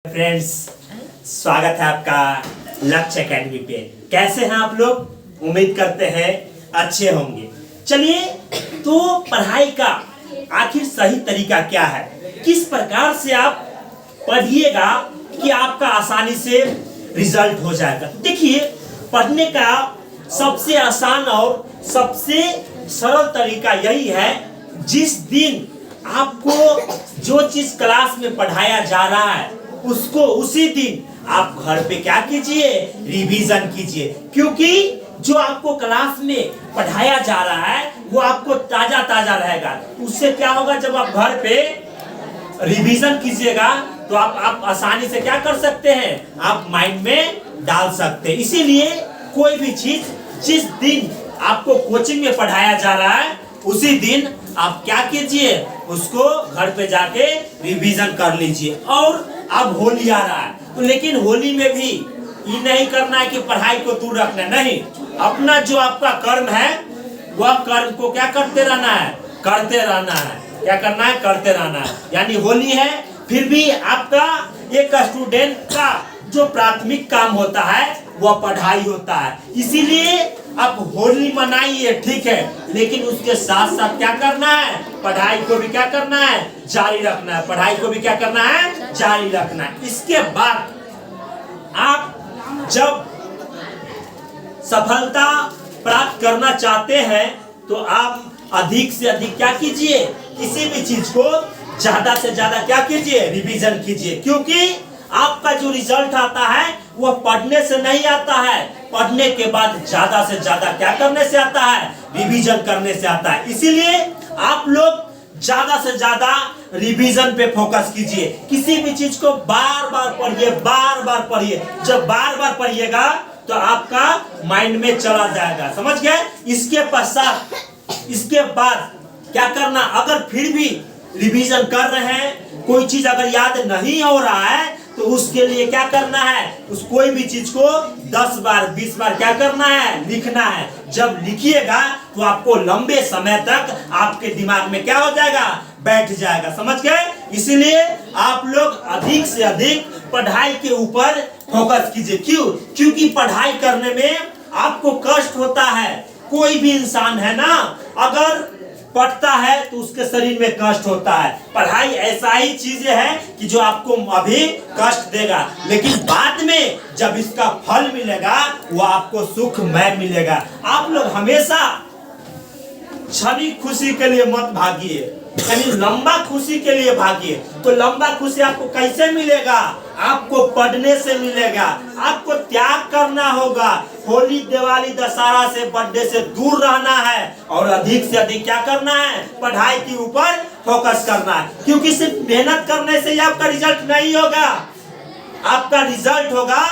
Friends, स्वागत है आपका लक्ष्य एकेडमी पे। कैसे हैं आप लोग? उम्मीद करते हैं अच्छे होंगे। चलिए, तो पढ़ाई का आखिर सही तरीका क्या है, किस प्रकार से आप पढ़िएगा कि आपका आसानी से रिजल्ट हो जाएगा। देखिए, पढ़ने का सबसे आसान और सबसे सरल तरीका यही है, जिस दिन आपको जो चीज क्लास में पढ़ाया जा रहा है उसको उसी दिन आप घर पे क्या कीजिए, रिवीजन कीजिए। क्योंकि जो आपको क्लास में पढ़ाया जा रहा है वो आपको ताजा ताजा रहेगा। उससे क्या होगा, जब आप घर पे रिवीजन कीजिएगा तो आप आसानी से क्या कर सकते हैं, आप माइंड में डाल सकते हैं। इसीलिए कोई भी चीज जिस दिन आपको कोचिंग में पढ़ाया जा रहा है उसी दिन आप क्या कीजिए, उसको घर पे जाके रिवीजन कर लीजिए। और अब होली आ रहा है, तो लेकिन होली में भी ये नहीं करना है कि पढ़ाई को दूर रखना, नहीं। अपना जो आपका कर्म है वह कर्म को क्या करते रहना है, करते रहना है। क्या करना है, करते रहना है। यानी होली है, फिर भी आपका एक स्टूडेंट का जो प्राथमिक काम होता है वह पढ़ाई होता है। इसीलिए आप होली मनाइए, ठीक है, लेकिन उसके साथ साथ क्या करना है, पढ़ाई को भी क्या करना है, जारी रखना है। पढ़ाई को भी क्या करना है, जारी रखना है। इसके बाद आप जब सफलता प्राप्त करना चाहते हैं तो आप अधिक से अधिक क्या कीजिए, किसी भी चीज को ज्यादा से ज्यादा क्या कीजिए, रिवीजन कीजिए। क्योंकि आपका जो रिजल्ट आता है वह पढ़ने से नहीं आता है, पढ़ने के बाद ज्यादा से ज्यादा क्या करने से आता है, रिवीजन करने से आता है। इसीलिए आप लोग ज्यादा से ज्यादा रिवीजन पे फोकस कीजिए। किसी भी चीज को बार बार पढ़िए, बार बार पढ़िए। जब बार बार पढ़िएगा तो आपका माइंड में चला जाएगा, समझ गए। इसके पश्चात, इसके बाद क्या करना, अगर फिर भी रिवीजन कर रहे हैं, कोई चीज अगर याद नहीं हो रहा है तो उसके लिए क्या करना है, उस कोई भी चीज को 10 बार 20 बार क्या करना है, लिखना है। जब लिखिएगा तो आपको लंबे समय तक आपके दिमाग में क्या हो जाएगा, बैठ जाएगा, समझ गए। इसलिए आप लोग अधिक से अधिक पढ़ाई के ऊपर फोकस कीजिए। क्यों? क्योंकि पढ़ाई करने में आपको कष्ट होता है। कोई भी इंसान है ना, अगर पढ़ता है तो उसके शरीर में कष्ट होता है। पढ़ाई ऐसा ही चीज है कि जो आपको अभी कष्ट देगा, लेकिन बाद में जब इसका फल मिलेगा वो आपको सुखमय मिलेगा। आप लोग हमेशा क्षणिक खुशी के लिए मत भागिए, यानी लंबा खुशी के लिए भागिए। तो लंबा खुशी आपको कैसे मिलेगा, आपको पढ़ने से मिलेगा। आपको त्याग करना होगा। होली, दिवाली, दशहरा से, बर्थडे से दूर रहना है और अधिक से अधिक क्या करना है, पढ़ाई के ऊपर फोकस करना है। क्योंकि सिर्फ मेहनत करने से ही आपका रिजल्ट नहीं होगा। आपका रिजल्ट होगा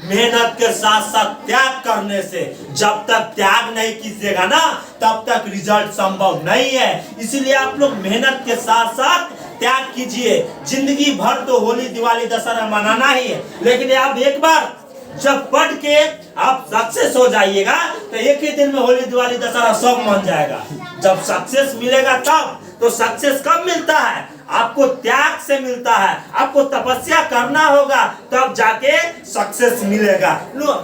मेहनत के साथ साथ त्याग करने से। जब तक त्याग नहीं कीजिएगा ना, तब तक रिजल्ट संभव नहीं है। इसीलिए आप लोग मेहनत के साथ साथ त्याग कीजिए। जिंदगी भर तो होली, दिवाली, दशहरा मनाना ही है, लेकिन आप एक बार जब पढ़ के आप सक्सेस हो जाइएगा तो एक ही दिन में होली, दिवाली, दशहरा सब मन जाएगा। जब सक्सेस मिलेगा तब, तो सक्सेस कब मिलता है, आपको त्याग से मिलता है। आपको तपस्या करना होगा तब जाके सक्सेस मिलेगा।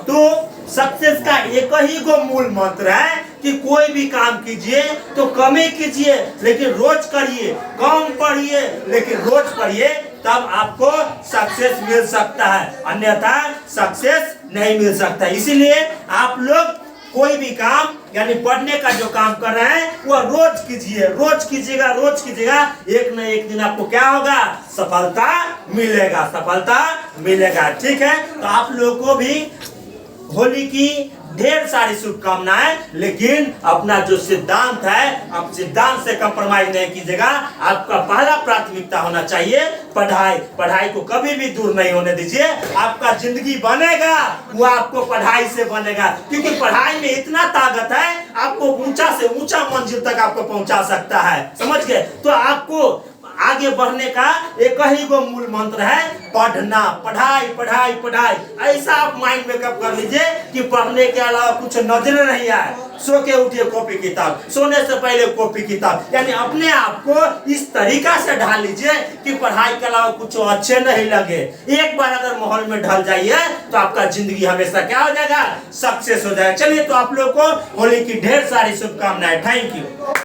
तो सक्सेस का एक ही को मूल मंत्र है कि कोई भी काम कीजिए तो कम ही कीजिए लेकिन रोज करिए, कम पढ़िए लेकिन रोज पढ़िए, तब आपको सक्सेस मिल सकता है, अन्यथा सक्सेस नहीं मिल सकता। इसीलिए आप लोग कोई भी काम, यानी पढ़ने का जो काम कर रहे हैं वो रोज कीजिए, रोज कीजिएगा, रोज कीजिएगा। एक न एक दिन आपको क्या होगा, सफलता मिलेगा, सफलता मिलेगा, ठीक है। तो आप लोगों को भी होली की ढेर सारी शुभकामनाएं, लेकिन अपना जो सिद्धांत है, आप सिद्धांत से कंप्रोमाइज नहीं कीजिएगा। आपका पहला प्राथमिकता होना चाहिए पढ़ाई। पढ़ाई को कभी भी दूर नहीं होने दीजिए। आपका जिंदगी बनेगा वो आपको पढ़ाई से बनेगा, क्योंकि पढ़ाई में इतना ताकत है, आपको ऊंचा से ऊंचा मंजिल तक आपको पहुंचा सकता है, समझ गए। तो आपको आगे बढ़ने का एक ही वो मूल मंत्र है, पढ़ना, पढ़ाई पढ़ाई पढ़ाई। ऐसा आप माइंड मेकअप कर लीजिए कि पढ़ने के अलावा कुछ नजर नहीं आए। सो के उठिए कॉपी किताब, सोने से पहले कॉपी किताब, यानी अपने आप को इस तरीका से ढाल लीजिए कि पढ़ाई के अलावा कुछ अच्छे नहीं लगे। एक बार अगर माहौल में ढल जाइए तो आपका जिंदगी हमेशा क्या हो जाएगा, सक्सेस हो जाएगा। चलिए, तो आप लोग को होली की ढेर सारी शुभकामनाएं। Thank you.